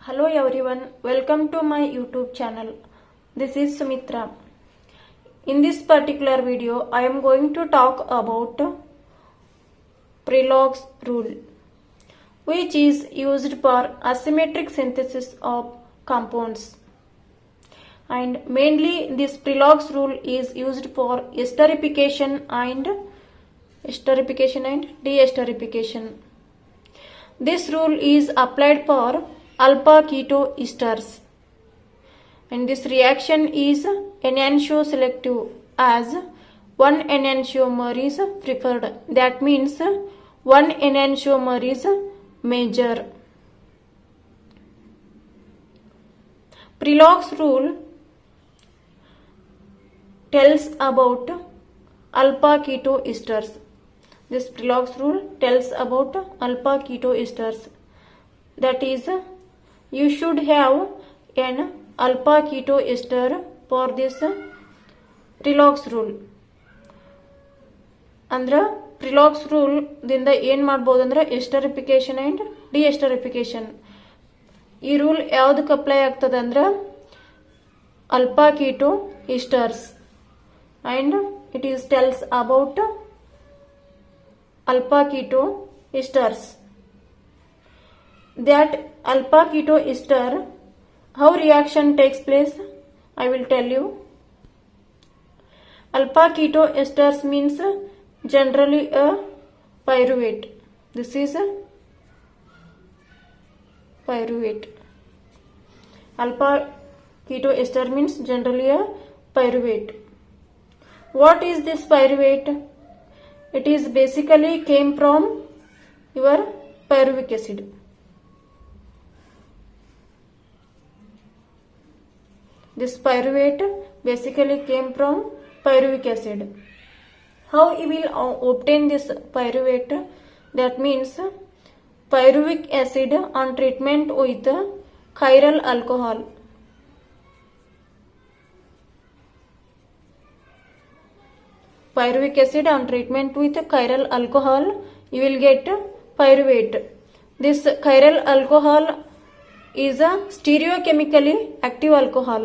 Hello everyone, welcome to my YouTube channel. This is Sumitra. In this particular video, I am going to talk about Prelog's rule, which is used for asymmetric synthesis of compounds. And mainly this Prelog's rule is used for esterification and deesterification. This rule is applied for alpha keto esters, and this reaction is enantioselective as one enantiomer is preferred. That means one enantiomer is major. Prelog's rule tells about alpha keto esters. This Prelog's rule tells about alpha keto esters. That is, you should have an alpha keto ester for this Prelog's rule. ಅಂದ್ರೆ Prelog's rule ದಿಂದ ಏನು ಮಾಡಬಹುದು ಅಂದ್ರೆ esterification and ಡಿಎಸ್ಟರಿಫಿಕೇಶನ್. ಈ rule ಯಾವುದಕ್ಕೆ apply ಆಗ್ತದೆ ಅಂದ್ರೆ alpha keto esters, and it is tells about alpha keto esters. That alpha keto ester, how reaction takes place, I will tell you. Alpha keto esters means generally a pyruvate. This is a pyruvate. Alpha keto ester means generally a pyruvate. What is this pyruvate? It is basically came from your pyruvic acid. This pyruvate basically came from pyruvic acid. How we will obtain this pyruvate? That means pyruvic acid on treatment with chiral alcohol. Pyruvic acid on treatment with chiral alcohol, you will get pyruvate. This chiral alcohol is a stereochemically active alcohol.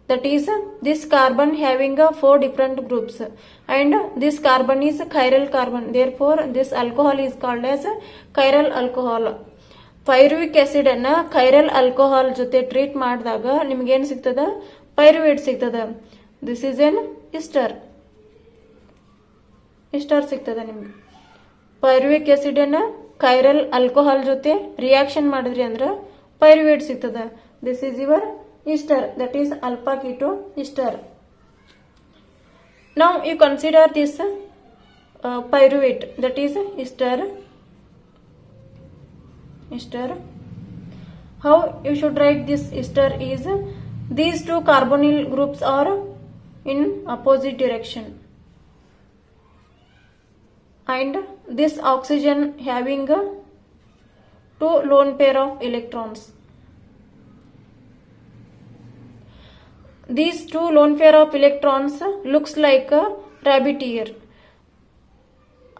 That is, this carbon having 4 different groups, and this carbon is chiral carbon. Therefore, this alcohol is called as chiral alcohol. Pyruvic acid ಅನ್ನ chiral alcohol ಜೊತೆ treat ಮಾಡಿದಾಗ ನಿಮಗೆ ಏನು ಸಿಗ್ತದ? Pyruvate ಸಿಗ್ತದ. This is an ester. Ester ಸಿಗ್ತದ ನಿಮ್ಗೆ. ಪೈರುವಿಕ್ acid ಅನ್ನ chiral alcohol ಜೊತೆ ರಿಯಾಕ್ಷನ್ ಮಾಡಿದ್ರಿ ಅಂದ್ರೆ ಪೈರುವೇಟ್ ಸಿಗ್ತದ. This is your ester, that is alpha keto ester. Now you consider this pyruvate, that is ester. How you should write this ester is, these two carbonyl groups are in opposite direction, and this oxygen having 2 lone pair of electrons. These 2 lone pair of electrons looks like a rabbit ear.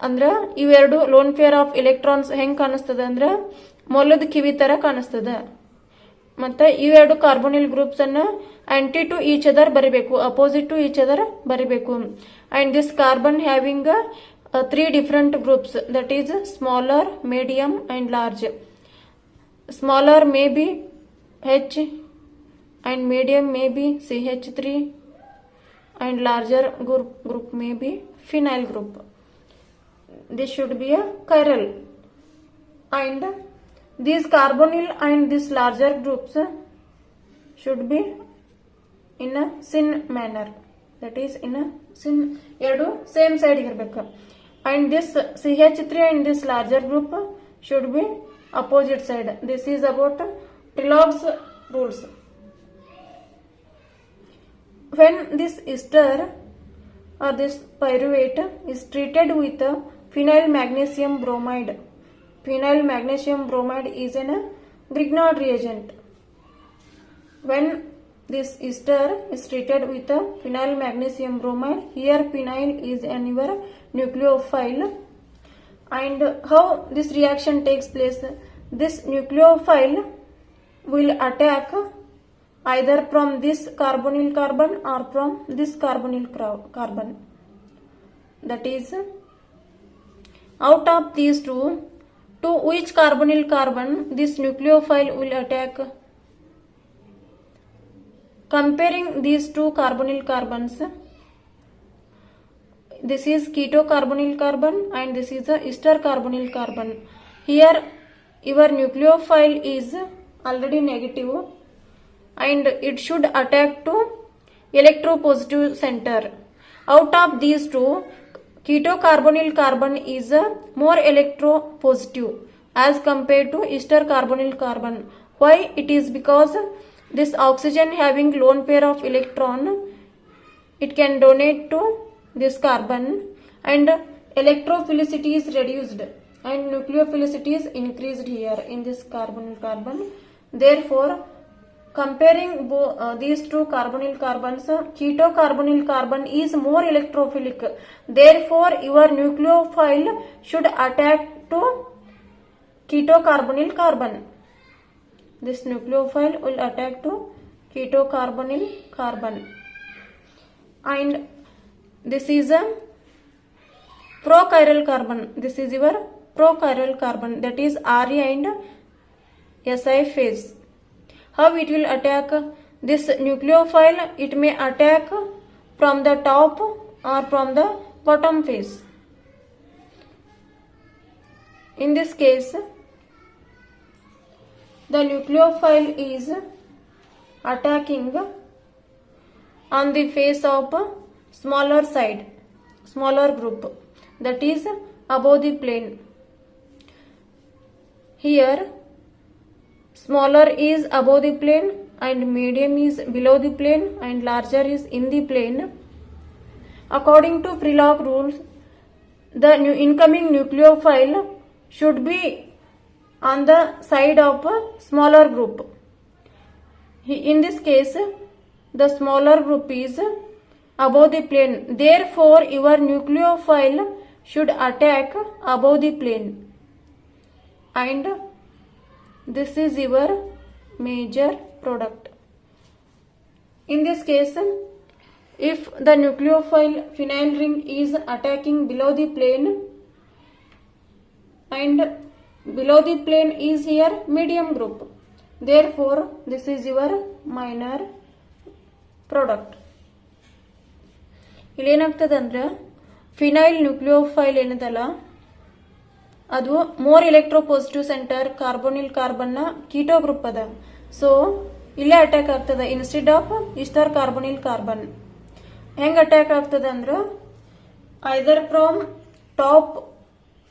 ಅಂದ್ರೆ ಇವೆರಡು lone pair of electrons ಹೆಂಗ್ ಕಾಣಿಸ್ತದ ಅಂದ್ರೆ ಮೊಲದ ಕಿವಿ ತರ ಕಾಣಿಸ್ತದ. ಮತ್ತೆ ಇವೆರಡು carbonyl groups ಅನ್ನ aunty to each other ಬರಿಬೇಕು, ಅಪೋಸಿಟ್ ಟು ಈಚ್ ಅದರ್ ಬರಿಬೇಕು. And this carbon having 3 different groups, that is smaller, medium and large. Smaller may be H and medium may be CH3 and larger group may be phenyl group. This should be a chiral, and these carbonyl and these larger groups should be in a syn manner, that is in a syn, ಎರಡು same side ಇರಬೇಕು. And this CH3 and this larger group should be opposite side. This is about Prelog's rules. When this ester or this pyruvate is treated with phenyl magnesium bromide, phenyl magnesium bromide is a Grignard reagent. When this ester is treated with phenyl magnesium bromide, here phenyl is an your nucleophile. And how this reaction takes place? This nucleophile will attack either from this carbonyl carbon or from this carbonyl carbon. That is, out of these two, to which carbonyl carbon this nucleophile will attack? Comparing these two carbonyl carbons, this is keto carbonyl carbon and this is a ester carbonyl carbon. Here your nucleophile is already negative and it should attack to electropositive center. Out of these two, keto carbonyl carbon is more electropositive as compared to ester carbonyl carbon. Why? It is because this oxygen having lone pair of electron, it can donate to this carbon and electrophilicity is reduced and nucleophilicity is increased here in this carbonyl carbon. Therefore, comparing these two carbonyl carbons, keto carbonyl carbon is more electrophilic. Therefore, your nucleophile should attack to keto carbonyl carbon. This nucleophile will attack to keto carbonyl carbon. And this is a prochiral carbon. This is your prochiral carbon, that is Ra and Si phase. How it will attack this nucleophile? It may attack from the top or from the bottom phase. In this case, the nucleophile is attacking on the face of smaller side, smaller group, that is above the plane. Here smaller is above the plane and medium is below the plane and larger is in the plane. According to Freelock rules, the incoming nucleophile should be on the side of a smaller group. In this case, the smaller group is above the plane. Therefore, your nucleophile should attack above the plane. And this is your major product. In this case, if the nucleophile phenyl ring is attacking below the plane and below the plane is here medium group, therefore this is your minor product. ಇಲ್ಲಿ ಏನಾಗ್ತದೆ ಅಂದ್ರೆ phenyl nucleophile ಏನದಲ್ಲ ಅದು more electropositive centre carbonyl carbon ನ keto group ಅದ. So ಇಲ್ಲೇ attack ಆಗ್ತದ instead of ester carbonyl carbon. ಹೆಂಗ್ ಅಟ್ಯಾಕ್ ಆಗ್ತದ ಅಂದ್ರ either from top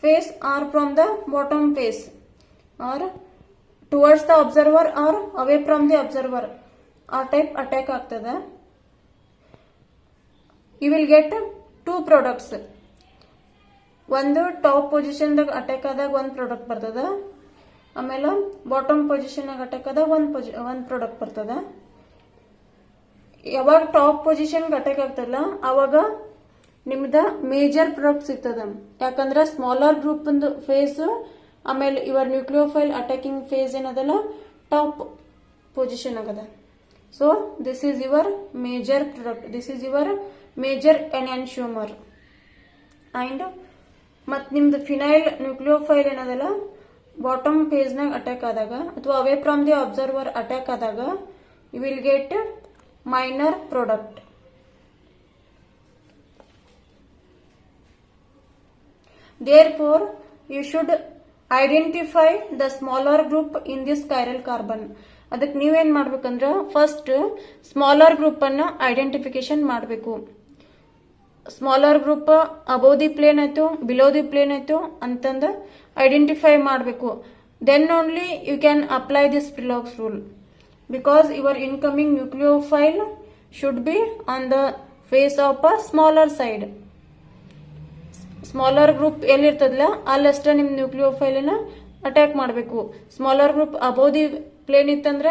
face or from the bottom face or towards the observer or away from the observer. ಆ type attack ಆಗ್ತದ. You will get two products. ಒಂದು top position ದಾಗ attack ಆದಾಗ ಒಂದ್ product ಬರ್ತದ, ಆಮೇಲೆ ಬಾಟಮ್ ಪೊಸಿಷನ್ ಆಗ attack ಆದಾಗ ಒಂದ್ ಪ್ರಾಡಕ್ಟ್ ಬರ್ತದ. ಯಾವಾಗ ಟಾಪ್ ಪೊಸಿಷನ್ ಅಟ್ಯಾಕ್ ಆಗ್ತದಲ್ಲ ಅವಾಗ ನಿಮ್ದ ಮೇಜರ್ ಪ್ರಾಡಕ್ಟ್ ಸಿಗ್ತದ. ಯಾಕಂದ್ರೆ ಸ್ಮಾಲರ್ ಗ್ರೂಪ್ ಫೇಸ್ ಆಮೇಲೆ ಇವರ್ ನ್ಯೂಕ್ಲಿಯೋಫೈಲ್ ಅಟ್ಯಾಕಿಂಗ್ ಫೇಸ್ ಏನದಲ್ಲ ಟಾಪ್ ಪೊಸಿಷನ್ ಆಗದ. So this is your major product, this is your major enantiomer. And ಮತ್ ನಿಮ್ದು ಫಿನೈಲ್ ನ್ಯೂಕ್ಲಿಯೋಫೈಲ್ ಏನದಲ್ಲ ಬಾಟಮ್ ಫೇಸ್ ನಾಗ ಅಟ್ಯಾಕ್ ಆದಾಗ ಅಥವಾ away from the observer attack ಆದಾಗ you will get minor product. Therefore, you should identify the smaller group in this chiral carbon. ಅದಕ್ಕೆ ನೀವೇನ್ ಮಾಡ್ಬೇಕಂದ್ರ ಫಸ್ಟ್ ಸ್ಮಾಲರ್ ಗ್ರೂಪ್ ಅನ್ನ ಐಡೆಂಟಿಫಿಕೇಶನ್ ಮಾಡಬೇಕು. Smaller group above the plane ಆಯ್ತು below the plane ಆಯ್ತು ಅಂತಂದ identify ಮಾಡಬೇಕು. Then only you can apply this Freelock's rule, because your incoming nucleophile should be on the face of a smaller side. Smaller group ಎಲ್ಲಿರ್ತದಲ್ಲ ಅಲ್ಲಷ್ಟ ನಿಮ್ nucleophile ನ attack ಮಾಡಬೇಕು. Smaller group above the plane ಇತ್ತಂದ್ರ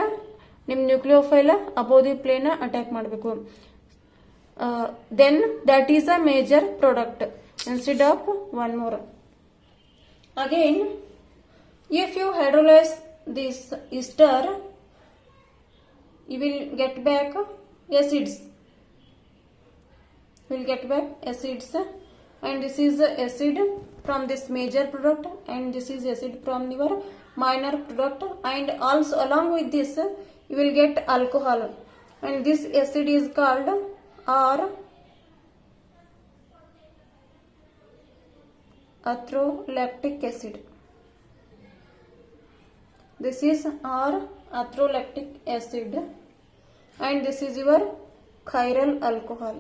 ನಿಮ್ nucleophile above the plane attack ಮಾಡಬೇಕು. Then that is a major product instead of one more. Again, if you hydrolyse this ester you will get back acids. You will get back acids, and this is acid from this major product, and this is acid from your minor product, and also along with this you will get alcohol, and this acid is called R-athrolactic acid. This is R-athrolactic acid, and this is your chiral alcohol.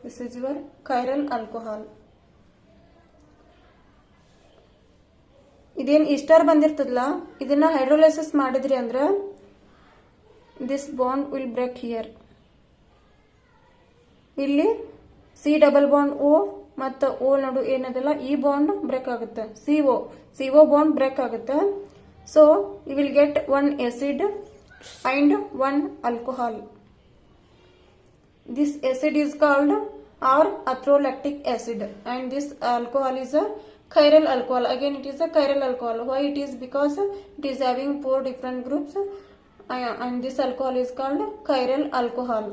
This is your chiral alcohol. ಇದೇನು ಇಸ್ಟರ್ ಬಂದಿರ್ತದಲ್ಲ, ಇದನ್ನ hydrolysis ಮಾಡಿದ್ರಿ ಅಂದ್ರೆ this bond will break here. ಇಲ್ಲಿ C double bond O ಮತ್ತು O ನಡು ಏನದಲ್ಲ ಈ bond break ಆಗುತ್ತೆ. CO ಬಾಂಡ್ ಬ್ರೇಕ್ ಆಗುತ್ತೆ. So you will get one acid and one alcohol. This acid is called R-athrolactic acid, and this alcohol is a chiral alcohol. Again, it is a chiral alcohol. Why it is? Because it is having 4 different groups, and this alcohol is called chiral alcohol.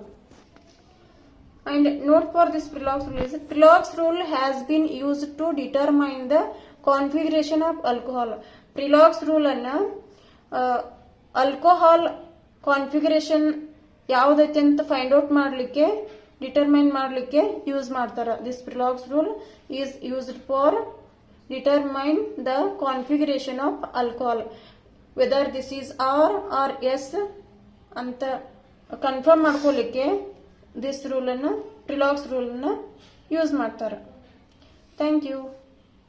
And note for this Prelog's rule is Prelog's rule has been used to determine the configuration of alcohol. Prelog's rule anna alcohol configuration ಯಾವುದೈತೆ ಅಂತ find out ಮಾಡಲಿಕ್ಕೆ, determine ಮಾಡಲಿಕ್ಕೆ use ಮಾಡ್ತಾರೆ. This Prelog's rule is used for determine the configuration of alcohol, whether this is R or S ಅಂತ confirm ಮಾಡ್ಕೊಳ್ಳಿಕ್ಕೆ this rule ಅನ್ನು Prelog's rule ಅನ್ನು use ಮಾಡ್ತಾರೆ. Thank you.